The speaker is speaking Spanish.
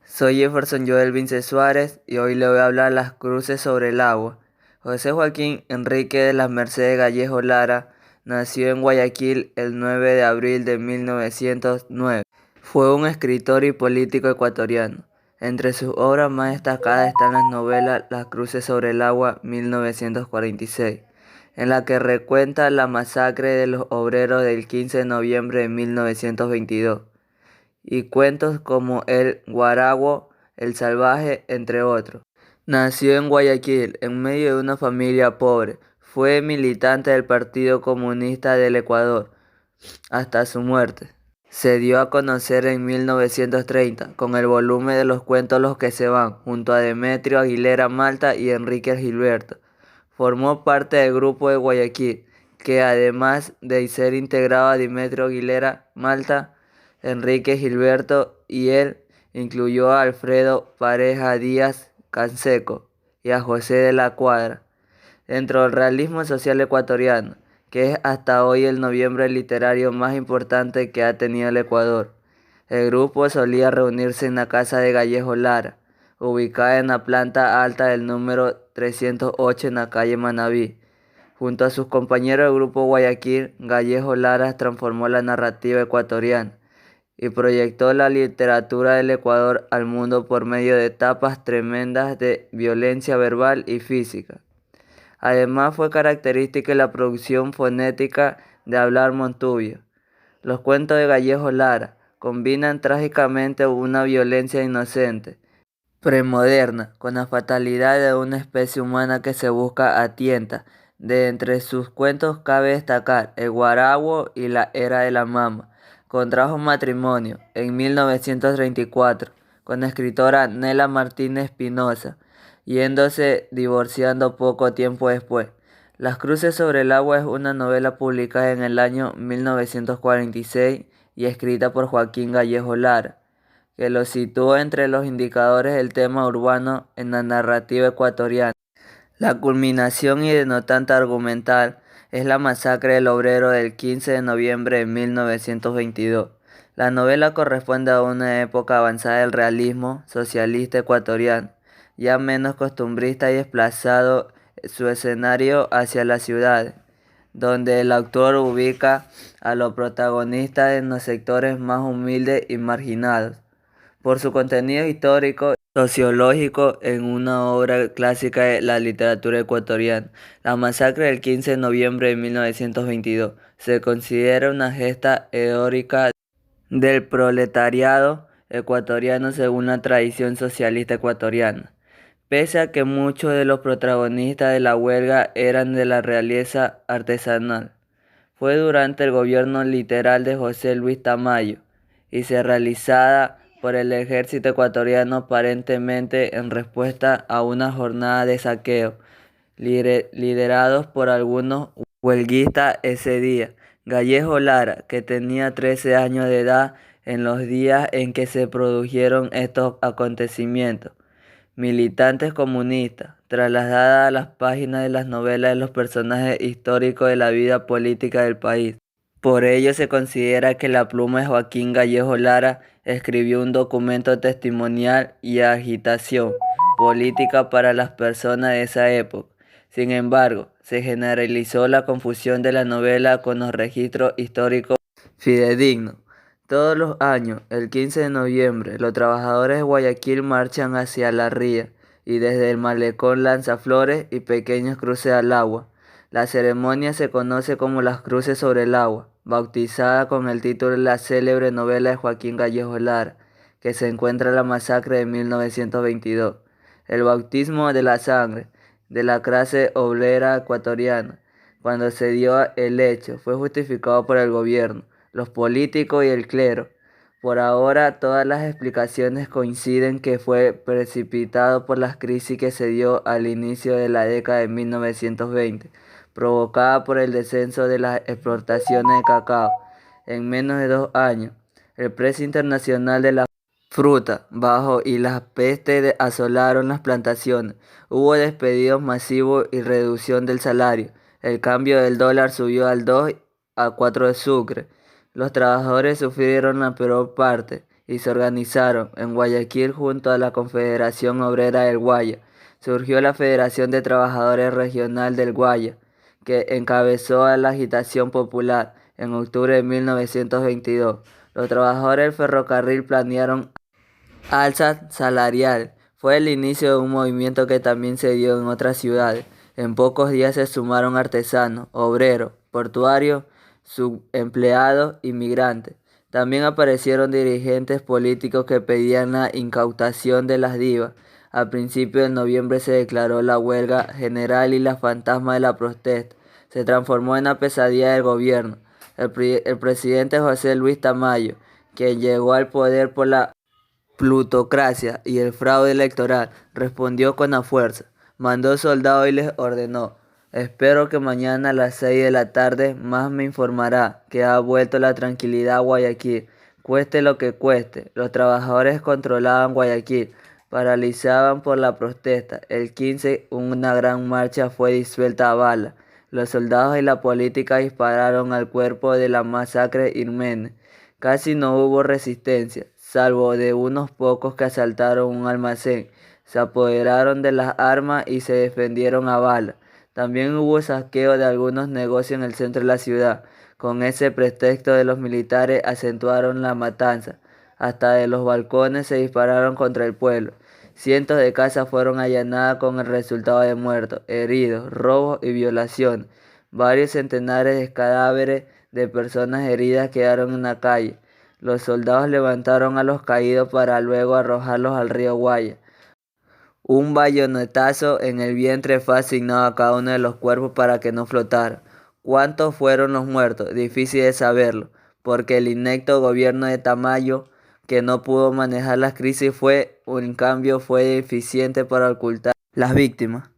Soy Jefferson Joel Vince Suárez y hoy le voy a hablar las cruces sobre el agua. José Joaquín Enrique de las Mercedes Gallejo Lara nació en Guayaquil el 9 de abril de 1909. Fue un escritor y político ecuatoriano. Entre sus obras más destacadas están las novelas Las cruces sobre el agua 1946, en la que recuenta la masacre de los obreros del 15 de noviembre de 1922 y cuentos como El Guaraguo, El Salvaje, entre otros. Nació en Guayaquil, en medio de una familia pobre. Fue militante del Partido Comunista del Ecuador hasta su muerte. Se dio a conocer en 1930 con el volumen de los cuentos Los que se van, junto a Demetrio Aguilera Malta y Enrique Gilberto. Formó parte del Grupo de Guayaquil, que además de ser integrado a Demetrio Aguilera Malta, Enrique Gilberto y él, incluyó a Alfredo Pareja Díaz Canseco y a José de la Cuadra. Dentro del realismo social ecuatoriano, que es hasta hoy el noviembre literario más importante que ha tenido el Ecuador. El grupo solía reunirse en la casa de Gallejo Lara, ubicada en la planta alta del número 308 en la calle Manabí. Junto a sus compañeros del grupo Guayaquil, Gallejo Lara transformó la narrativa ecuatoriana y proyectó la literatura del Ecuador al mundo por medio de etapas tremendas de violencia verbal y física. Además fue característica la producción fonética de hablar Montubio. Los cuentos de Gallejo Lara combinan trágicamente una violencia inocente, premoderna, con la fatalidad de una especie humana que se busca a tientas. De entre sus cuentos cabe destacar El Guaraguo y La Era de la Mama. Contrajo matrimonio en 1934 con la escritora Nela Martínez Pinoza, yéndose divorciando poco tiempo después. Las cruces sobre el agua es una novela publicada en el año 1946 y escrita por Joaquín Gallejo Lara, que lo situó entre los indicadores del tema urbano en la narrativa ecuatoriana. La culminación y denotante argumental es la masacre del obrero del 15 de noviembre de 1922. La novela corresponde a una época avanzada del realismo socialista ecuatoriano, ya menos costumbrista y desplazado su escenario hacia las ciudades, donde el autor ubica a los protagonistas en los sectores más humildes y marginados. Por su contenido histórico y sociológico en una obra clásica de la literatura ecuatoriana, la masacre del 15 de noviembre de 1922 se considera una gesta heroica del proletariado ecuatoriano según la tradición socialista ecuatoriana. Pese a que muchos de los protagonistas de la huelga eran de la realeza artesanal, fue durante el gobierno literal de José Luis Tamayo y se realizada por el ejército ecuatoriano aparentemente en respuesta a una jornada de saqueo liderados por algunos huelguistas ese día. Gallejo Lara, que tenía 13 años de edad en los días en que se produjeron estos acontecimientos, militantes comunistas, trasladada a las páginas de las novelas de los personajes históricos de la vida política del país. Por ello se considera que la pluma de Joaquín Gallejo Lara escribió un documento testimonial y agitación política para las personas de esa época. Sin embargo, se generalizó la confusión de la novela con los registros históricos fidedignos. Todos los años, el 15 de noviembre, los trabajadores de Guayaquil marchan hacia la ría y desde el malecón lanzan flores y pequeños cruces al agua. La ceremonia se conoce como las cruces sobre el agua, bautizada con el título de la célebre novela de Joaquín Gallejo Lara, que se encuentra en la masacre de 1922. El bautismo de la sangre de la clase obrera ecuatoriana, cuando se dio el hecho, fue justificado por el gobierno, los políticos y el clero. Por ahora, todas las explicaciones coinciden que fue precipitado por la crisis que se dio al inicio de la década de 1920, provocada por el descenso de las exportaciones de cacao. En menos de 2 años, el precio internacional de la fruta bajó y las pestes asolaron las plantaciones. Hubo despedidos masivos y reducción del salario. El cambio del dólar subió al 2 a 4 de sucre. Los trabajadores sufrieron la peor parte y se organizaron en Guayaquil junto a la Confederación Obrera del Guaya. Surgió la Federación de Trabajadores Regional del Guaya, que encabezó a la agitación popular en octubre de 1922. Los trabajadores del ferrocarril planearon alza salarial. Fue el inicio de un movimiento que también se dio en otras ciudades. En pocos días se sumaron artesanos, obreros, portuarios, subempleados y migrantes. También aparecieron dirigentes políticos que pedían la incautación de las divas. A principios de noviembre se declaró la huelga general y la fantasma de la protesta se transformó en una pesadilla del gobierno. El presidente José Luis Tamayo, que llegó al poder por la plutocracia y el fraude electoral, respondió con la fuerza. Mandó soldados y les ordenó: espero que mañana a las 6 de la tarde más me informará que ha vuelto la tranquilidad a Guayaquil, cueste lo que cueste. Los trabajadores controlaban Guayaquil, paralizaban por la protesta. El 15 una gran marcha fue disuelta a bala. Los soldados y la política dispararon al cuerpo de la masacre Irmene. Casi no hubo resistencia, salvo de unos pocos que asaltaron un almacén, se apoderaron de las armas y se defendieron a bala. También hubo saqueo de algunos negocios en el centro de la ciudad. Con ese pretexto de los militares acentuaron la matanza. Hasta de los balcones se dispararon contra el pueblo. Cientos de casas fueron allanadas con el resultado de muertos, heridos, robos y violaciones. Varios centenares de cadáveres de personas heridas quedaron en la calle. Los soldados levantaron a los caídos para luego arrojarlos al río Guaya. Un bayonetazo en el vientre fue asignado a cada uno de los cuerpos para que no flotara. ¿Cuántos fueron los muertos? Difícil de saberlo, porque el inepto gobierno de Tamayo, que no pudo manejar las crisis, fue deficiente para ocultar las víctimas.